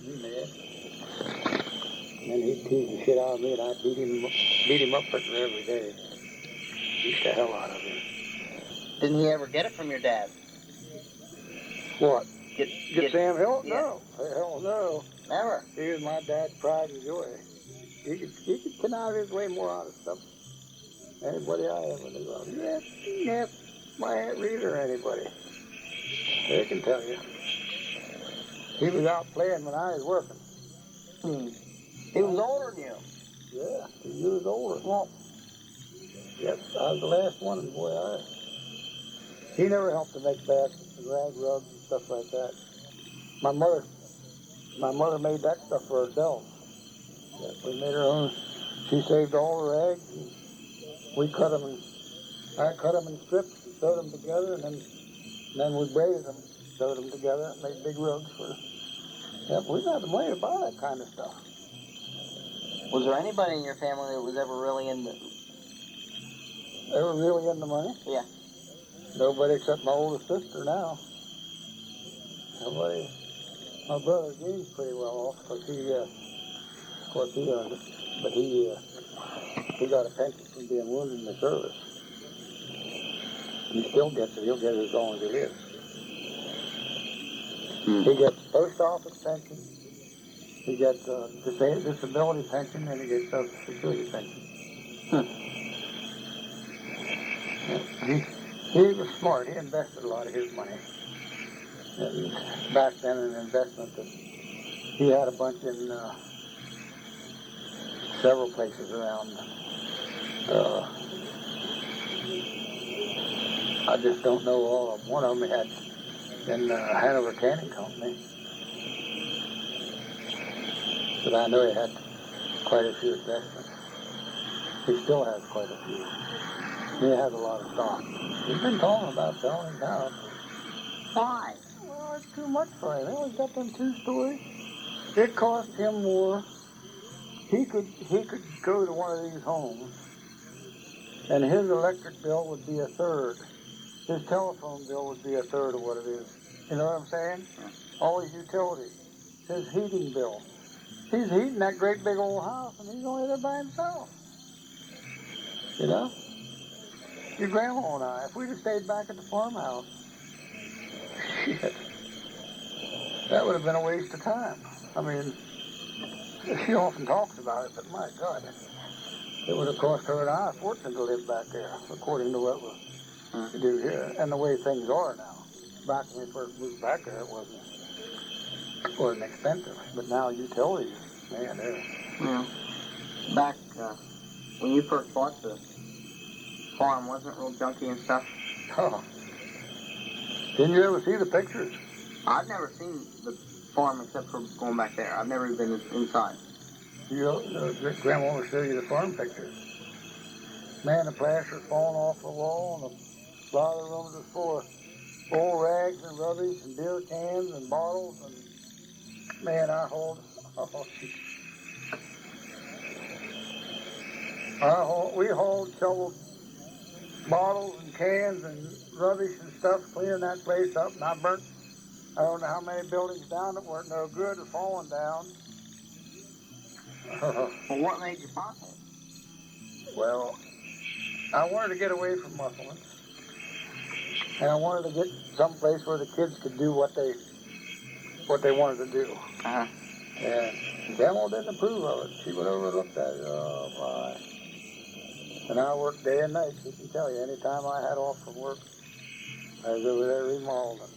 He mad. And then he'd tease the shit out of me, and I'd beat him up for it every day. Beat the hell out of him. Didn't he ever get it from your dad? What? Get Sam Hill? Yeah. No. Hell no. Never. He was my dad's pride and joy. He could connive his way more out of stuff than anybody I ever knew of. You ask my Aunt Rita or anybody. They can tell you. He was out playing when I was working. He was older than you. Yeah, he was older. Well, yep, I was the last one, and boy, he never helped to make baskets and rag rugs and stuff like that. My mother made that stuff for herself. Yeah, we made her own. She saved all the rags, and we cut them, and I cut them in strips and sewed them together, and then we braided them, sewed them together, and made big rugs for her. Yeah, we didn't have the money to buy that kind of stuff. was there anybody in your family that was ever really into? They were really into money? Yeah. Nobody except my oldest sister now. Nobody. My brother Gene's pretty well off because he earned it, but he got a pension from being wounded in the service. He still gets it. He'll get it as long as he lives. He gets post office pension. He gets disability pension, and he gets Social Security pension. He was smart. He invested a lot of his money. And back then, an investment that he had a bunch in several places around. I just don't know all of them. One of them he had in Hanover Canning Company. But I know he had quite a few investments. He still has quite a few. He has a lot of stock. He's been talking about selling now. Why? Well, it's too much for him. He only got them 2 stories. It cost him more. He could go to one of these homes, and his electric bill would be a third. His telephone bill would be a third of what it is. You know what I'm saying? Yeah. All his utilities. His heating bill. He's heating that great big old house, and he's only there by himself. You know? Your grandma and I, if we'd have stayed back at the farmhouse, shit, that would have been a waste of time. I mean, she often talks about it, but my God, it would have cost her and I a fortune to live back there, according to what we do here, and the way things are now. Back when we first moved back there, it wasn't expensive, but now utilities, man, they're... Yeah. Back when you first bought the farm, wasn't it real junky and stuff? Oh. Didn't you ever see the pictures? I've never seen the farm except for going back there. I've never been inside. Grandma will show you the farm pictures. Man, the plaster's falling off the wall, and a lot of the rooms are full of old rags and rubbish and beer cans and bottles, and man, we hauled shoveled bottles and cans and rubbish and stuff, cleaning that place up, and I don't know how many buildings down that weren't no good or falling down. Well, what made you buy it? Well, I wanted to get away from Musselman, and I wanted to get someplace where the kids could do what they wanted to do. Uh-huh. And Grandma didn't approve of it. She went over and looked at it. Oh, my. And I worked day and night, she can tell you. Any time I had off from work, I was over there remodeling.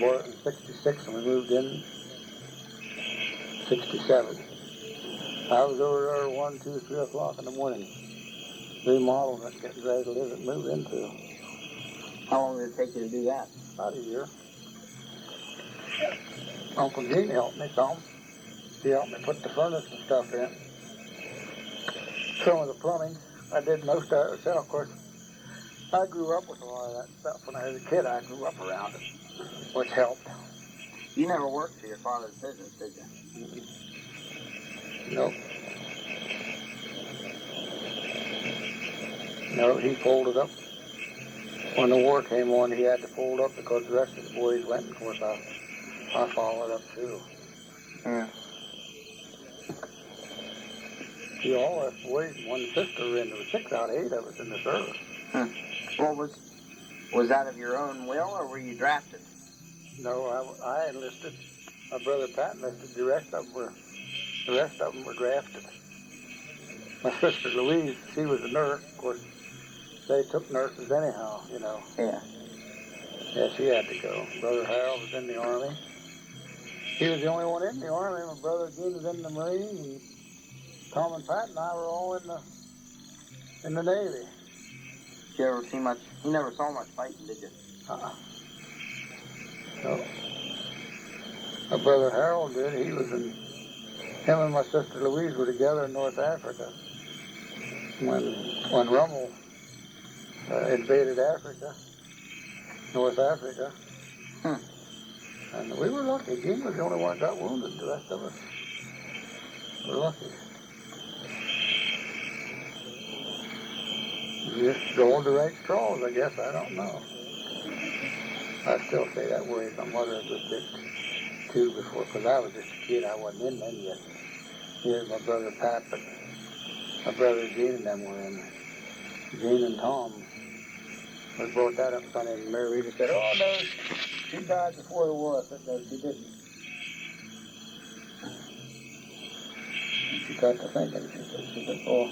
Bought it in 66, and we moved in 67. I was over there 1, 2, 3 o'clock in the morning, remodeling it, getting ready to live and move into. How long did it take you to do that? About a year. Uncle Gene helped me some. He helped me put the furnace and stuff in. Some of the plumbing, I did most of it myself. Of course, I grew up with a lot of that stuff. When I was a kid, I grew up around it, which helped. You never worked for your father's business, did you? Mm-mm. Nope. No, he folded up. When the war came on, he had to fold up because the rest of the boys went. Of course, I followed up too. Yeah. You all us boys, one sister, and there were 6 out of 8 of us in the service. What was that of your own will, or were you drafted? No, I enlisted. My brother Pat enlisted. The rest of them were drafted. My sister Louise, she was a nurse. Of course, they took nurses anyhow, you know. Yeah. Yeah, she had to go. Brother Harold was in the Army. He was the only one in the Army. My brother Gene was in the Marines, and Tom and Pat and I were all in the Navy. Did you ever see much? You never saw much fighting, did you? No. My brother Harold did. Him and my sister Louise were together in North Africa when Rommel invaded Africa, North Africa. And we were lucky. Gene was the only one that got wounded. The rest of us were lucky. Just going the right straws, I guess. I don't know. I still say that worries my mother a good bit, too, before, because I was just a kid. I wasn't in them yet. Here's my brother Pat, but my brother Gene and them were in. Gene and Tom. We brought that up in front of him. Mary Rita said, "Oh, no, she died before the war." I said, "No, she didn't." And she got to thinking. She said, "Oh,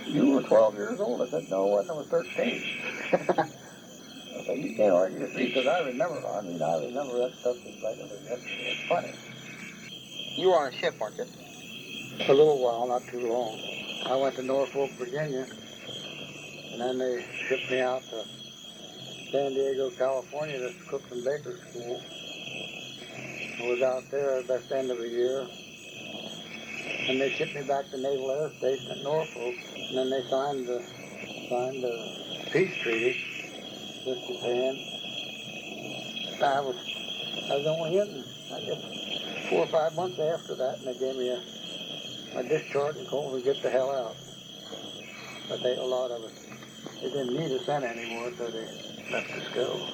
you were 12 years old." I said, "No, I wasn't. I was 13. I said, "You can't argue with me, because I remember that stuff just like it was yesterday. It's funny." You were on a ship, weren't you? A little while, not too long. I went to Norfolk, Virginia, and then they shipped me out to San Diego, California, to Cooks and Bakers School. I was out there at the end of the year, and they shipped me back to Naval Air Station at Norfolk, and then they signed the peace treaty with Japan. I was only in, I guess, 4 or 5 months after that, and they gave me my discharge and told me to get the hell out. But a lot of us, they didn't need us then anymore, so they let us go.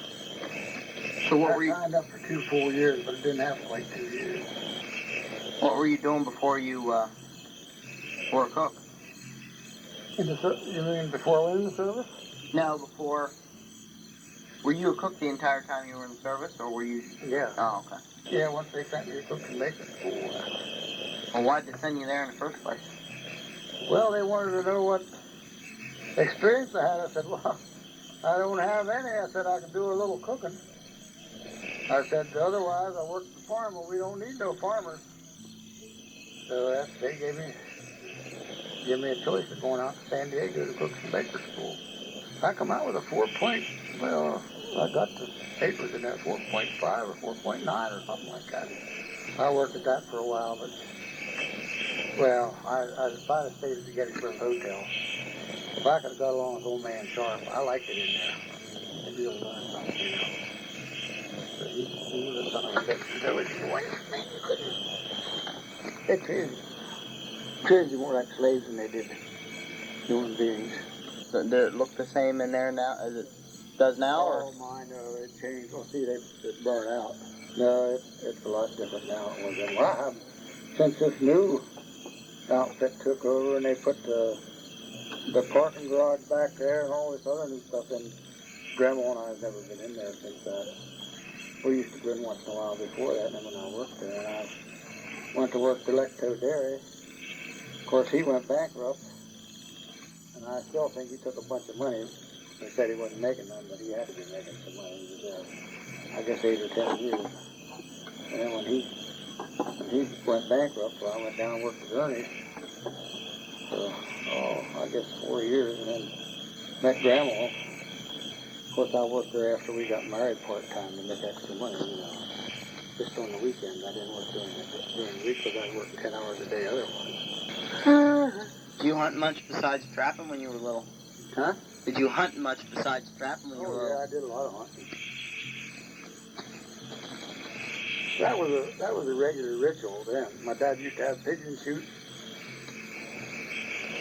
So what I were you? signed up for 2 full years, but it didn't have to wait 2 years. What were you doing before you were a cook? You mean before I went in the service? No, before. Were you a cook the entire time you were in the service, or were you? Yeah. Oh, okay. Yeah, once they sent me to Cooks and Bakers School. Well, why'd they send you there in the first place? Well, they wanted to know what experience I had. I said, "Well, I don't have any." I said, "I can do a little cooking." I said, "Otherwise, I work the farm, but we don't need no farmers." So they gave me a choice of going out to San Diego to Cooks and Bakers School. I come out with a 4 well, I got the papers in there, 4.5 or 4.9 or something like that. I worked at that for a while, but, well, I decided to stay at the Gettysburg Hotel. If I could have got along with old man Sharp, I liked it in there. Maybe you'll learn something, you know. But he was a son of a bitch. There was they treated you more like slaves than they did human beings. So did it look the same in there now as it does now, Oh, my, no, it changed. Well, see, it burned out. No, it's a lot different now than it was then. Well, since this new outfit took over and they put the parking garage back there and all this other new stuff in, Grandma and I have never been in there since that. We used to go in once in a while before that, and then when I worked there, and I went to work for Lecto Dairy. Of course, he went bankrupt, and I still think he took a bunch of money. He said he wasn't making none, but he had to be making some money. He was there, I guess, 8 or 10 years. And then when he went bankrupt, well, I went down and worked with Ernie for, I guess 4 years, and then met Grandma. Of course, I worked there after we got married part-time to make extra money, you know. Just on the weekends. I didn't work during the week because I worked 10 hours a day otherwise. Did you hunt much besides trapping when you were little? Huh? Did you hunt much besides trapping when you were little? Yeah, I did a lot of hunting. That was a regular ritual then. My dad used to have pigeon shoots,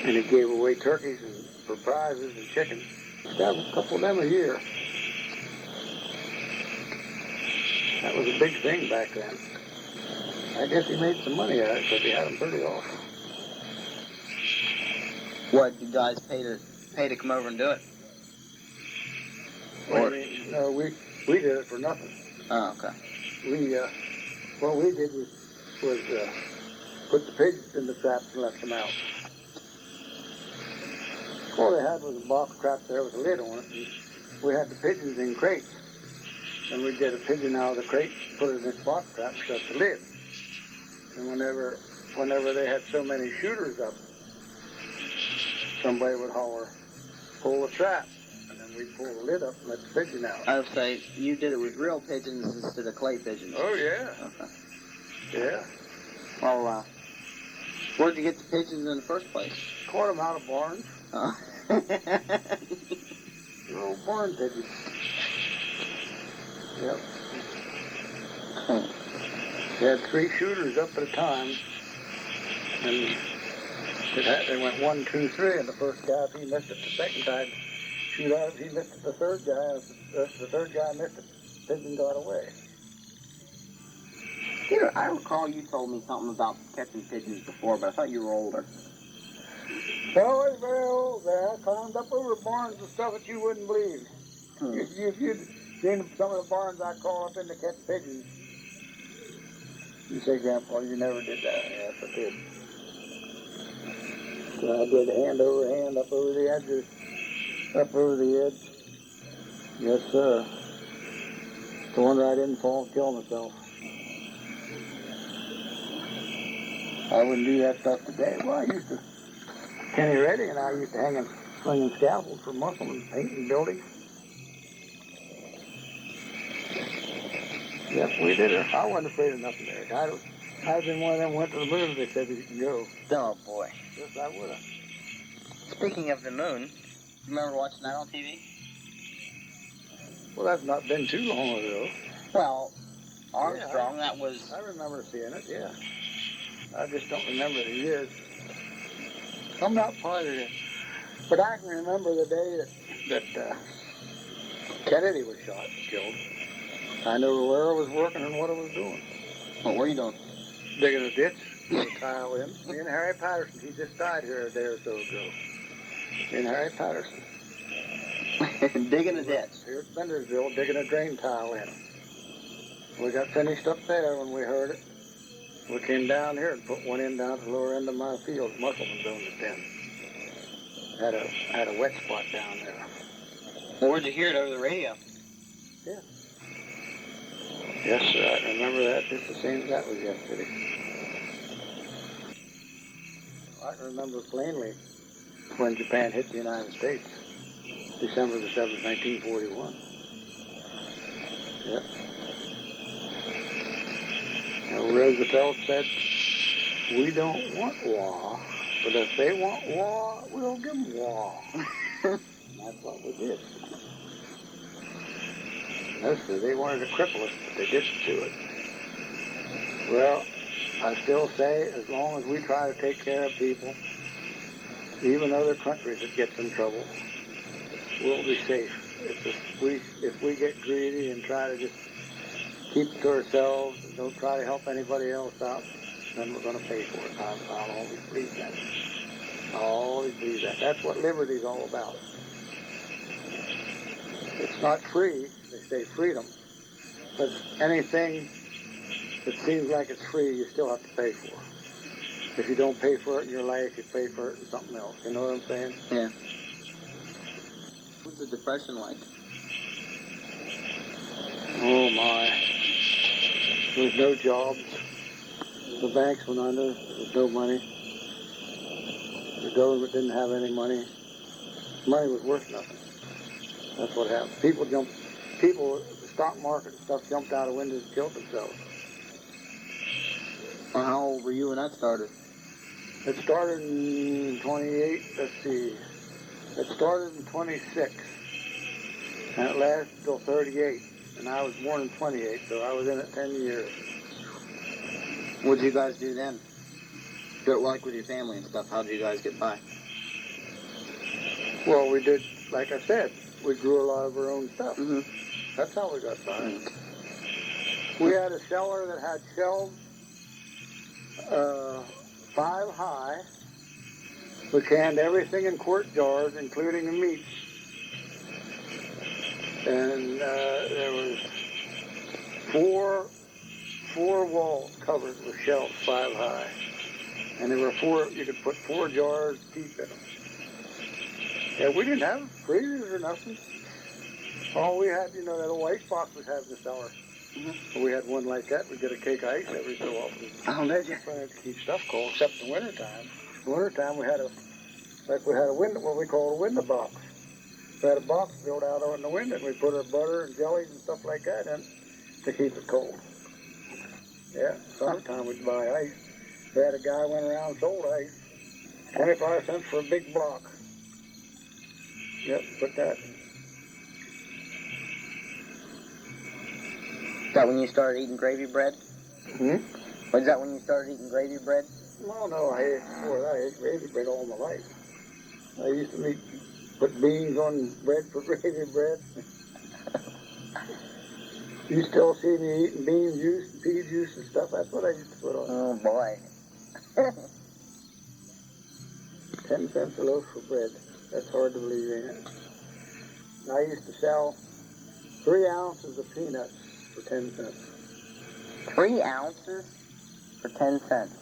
and he gave away turkeys and for prizes and chickens. That was a couple of them a year. That was a big thing back then. I guess he made some money out of it because he had them pretty often. What, you guys pay to come over and do it? What do you mean? No, we did it for nothing. Oh, okay. What we did was put the pigs in the traps and let them out. All they had was a box trap there with a lid on it, and we had the pigeons in crates. And we'd get a pigeon out of the crate, put it in this box trap, shut the lid. And whenever they had so many shooters up, somebody would holler, pull the trap. And then we'd pull the lid up and let the pigeon out. I would say you did it with real pigeons instead of clay pigeons. Oh, yeah. Okay. Yeah. Well, where'd you get the pigeons in the first place? Caught them out of barns. Oh. Little barn pigeons. Yep. They had 3 shooters up at a time. And they went 1, 2, 3, and the first guy, if he missed it the second time, shoot out, if he missed it the third guy, if the third guy missed it, pigeon got away. Peter, I recall you told me something about catching pigeons before, but I thought you were older. I was very old there. I climbed up over barns and stuff that you wouldn't believe. If you'd seen some of the barns I call up in to catch pigeons, you say, Grandpa, you never did that. Yes, I did. So I did hand over hand up over the edges, up over the edge. Yes, sir. The wonder I didn't fall and kill myself. I wouldn't do that stuff today. Well, I used to. Kenny Reddy and I used to hang and swinging scaffolds for muscle and painting buildings. Yep, we did it. I wasn't afraid of nothing there. I'd been one of them who went to the moon, they said you can go. Oh, boy. Yes, I would have. Speaking of the moon, you remember watching that on TV? Well, that's not been too long ago. Well, Armstrong, that was... I remember seeing it, yeah. I just don't remember the years. I'm not positive. But I can remember the day that Kennedy was shot and killed. I knew where I was working and what I was doing. What were you doing? Digging a ditch, put a tile in. Me and Harry Patterson, he just died here a day or so ago. Me and Harry Patterson. Digging a ditch. Here at Bendersville, digging a drain tile in. We got finished up there when we heard it. We came down here and put one in down to the lower end of my field. Musselman's owned it then. Had a wet spot down there. Well, where'd you hear it over the radio? Yeah. Yes, sir. I remember that just the same as that was yesterday. I can remember plainly when Japan hit the United States. December the 7th, 1941. Yep. Now, Roosevelt said, we don't want war, but if they want war, we'll give them war. And that's what we did. Mostly they wanted to cripple us, but they didn't do it. Well, I still say, as long as we try to take care of people, even other countries that get in trouble, we'll be safe. If we get greedy and try to just keep it to ourselves and don't try to help anybody else out, then we're going to pay for it. I'll always believe that. I'll always believe that. That's what liberty's all about. It's not free. They say freedom. But anything that seems like it's free, you still have to pay for. If you don't pay for it in your life, you pay for it in something else. You know what I'm saying? Yeah. What's the Depression like? Oh, my. There was no jobs. The banks went under. There was no money. The government didn't have any money. Money was worth nothing. That's what happened. The stock market and stuff jumped out of windows and killed themselves. Well, how old were you when that started? It started in 28, let's see. It started in 26, and it lasted till 38. And I was born in 28, so I was in it 10 years. What did you guys do then? Like with your family and stuff, how did you guys get by? Well, we did, like I said, we grew a lot of our own stuff. Mm-hmm. That's how we got by. We had a cellar that had shelves 5 high. We canned everything in quart jars, including the meats. And there was four walls covered with shelves 5 high. And there were 4, you could put 4 jars deep in them. Yeah, we didn't have freezers or nothing. All we had, that old ice box was having the cellar. Mm-hmm. We had one like that. We'd get a cake of ice every so often. Oh, did you? To keep stuff cold, except in the wintertime. In the wintertime, we had a window, what we call a window box. We had a box built out on the window, and we put our butter and jellies and stuff like that in to keep it cold. Yeah, summertime we'd buy ice. We had a guy went around and sold ice, 25 cents for a big block. Yep, put that. Is that when you started eating gravy bread? Hmm? Was that when you started eating gravy bread? No, I ate gravy bread all my life. I used to put beans on bread for gravy bread. You still see me eating bean juice and pea juice and stuff. That's what I used to put on. Oh, boy. 10 cents a loaf for bread. That's hard to believe, ain't it? I used to sell 3 ounces of peanuts for 10 cents. 3 ounces for 10 cents.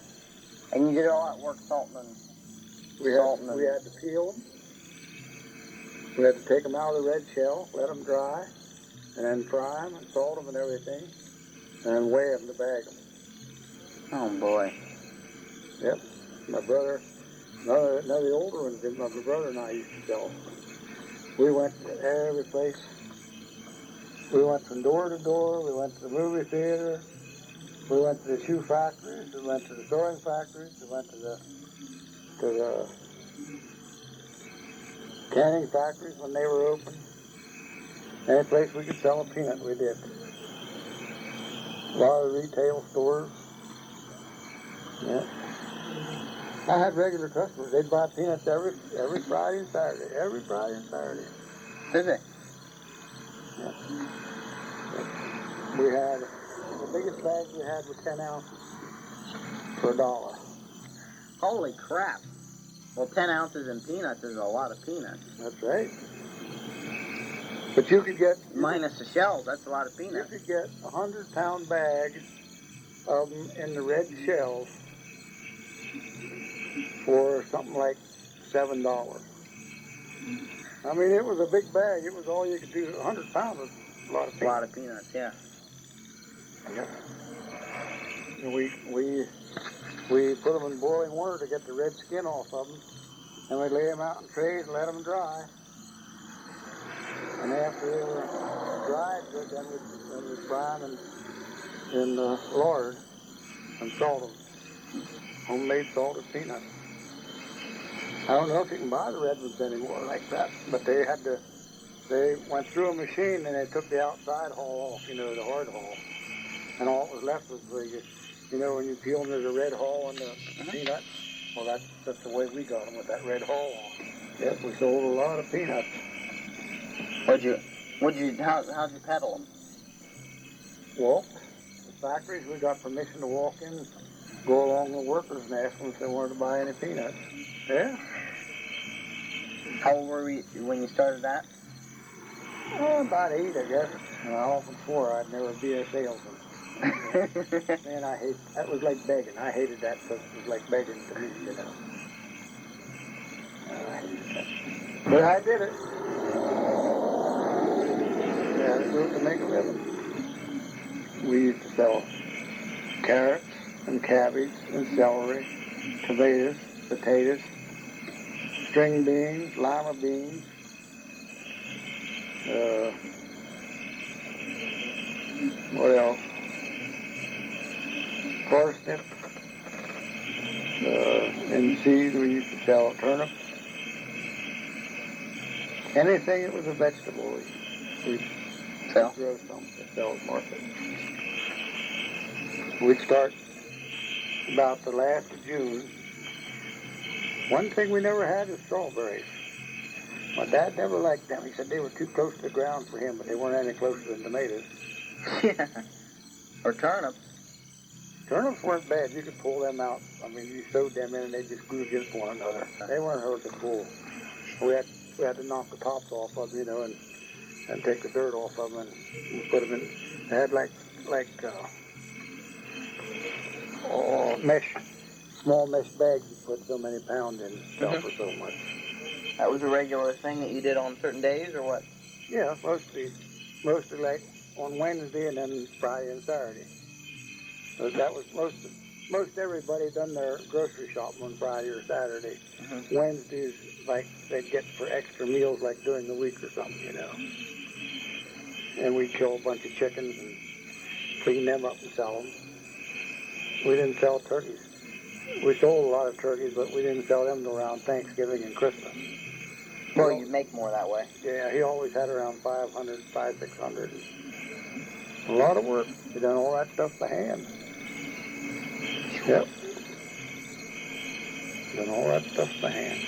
And you did all that work salting them. We had to peel them. We had to take them out of the red shell, let them dry, and then fry them and salt them and everything, and then weigh them to bag them. Oh, boy. Yep. My brother, none of the older ones did. My brother and I used to sell. We went to every place. We went from door to door. We went to the movie theater. We went to the shoe factories. We went to the sewing factories. We went to the canning factories when they were open. Any place we could sell a peanut, we did. A lot of retail stores. Yeah. I had regular customers. They'd buy peanuts every Friday and Saturday. Every Friday and Saturday. Did they? Yeah. We had, the biggest bags we had were 10 ounces for $1. Holy crap. Well, 10 ounces in peanuts is a lot of peanuts. That's right. But you could get... Minus the shells, that's a lot of peanuts. You could get 100-pound bags of them in the red shells for something like $7. I mean, it was a big bag. It was all you could do. 100 pounds was a lot of peanuts. A lot of peanuts, yeah. Yeah. And we put them in boiling water to get the red skin off of them, and we lay them out in trays and let them dry. And after they were dried good, then we'd fry them in lard and salt them. Homemade salted peanuts. I don't know if you can buy the red ones anymore like that, but they went through a machine and they took the outside hull off, the hard hull. And all that was left was when you peel them, there's a red hull on the peanuts. Well, that's the way we got them, with that red hull on. Yep, we sold a lot of peanuts. How'd you peddle them? Well, the factories, we got permission to walk in, go along the workers and ask them if they wanted to buy any peanuts. Yeah. How old were you when you started that? Oh, about 8, I guess. And I often swore I'd never be a salesman. Man, that was like begging. I hated that because it was like begging to me, I hated that. But I did it. Yeah, I grew up to make a living. We used to sell carrots and cabbage and celery, tomatoes, potatoes, string beans, lima beans, what else? Parsnip. In seed, we used to sell turnips. Anything that was a vegetable, we'd grow some to sell at market. We'd start about the last of June. One thing we never had is strawberries. My dad never liked them. He said they were too close to the ground for him, but they weren't any closer than tomatoes. Yeah. Or turnips. Turnips weren't bad. You could pull them out. I mean, you sowed them in and they just grew against one another. They weren't hard to pull. We had to knock the tops off of them, you know, and take the dirt off of them and put them in. They had small mesh bags you put so many pounds in and sell for so much. That was a regular thing that you did on certain days, or what? Yeah, mostly like on Wednesday and then Friday and Saturday. So that was most everybody done their grocery shopping on Friday or Saturday. Wednesdays, like they'd get for extra meals like during the week or something, you know. And we'd kill a bunch of chickens and clean them up and sell them. We didn't sell turkeys. We sold a lot of turkeys, but we didn't sell them until around Thanksgiving and Christmas. Well, you'd make more that way. Yeah, he always had around 600. A lot of work. He done all that stuff by hand. Yep. Done all that stuff by hand.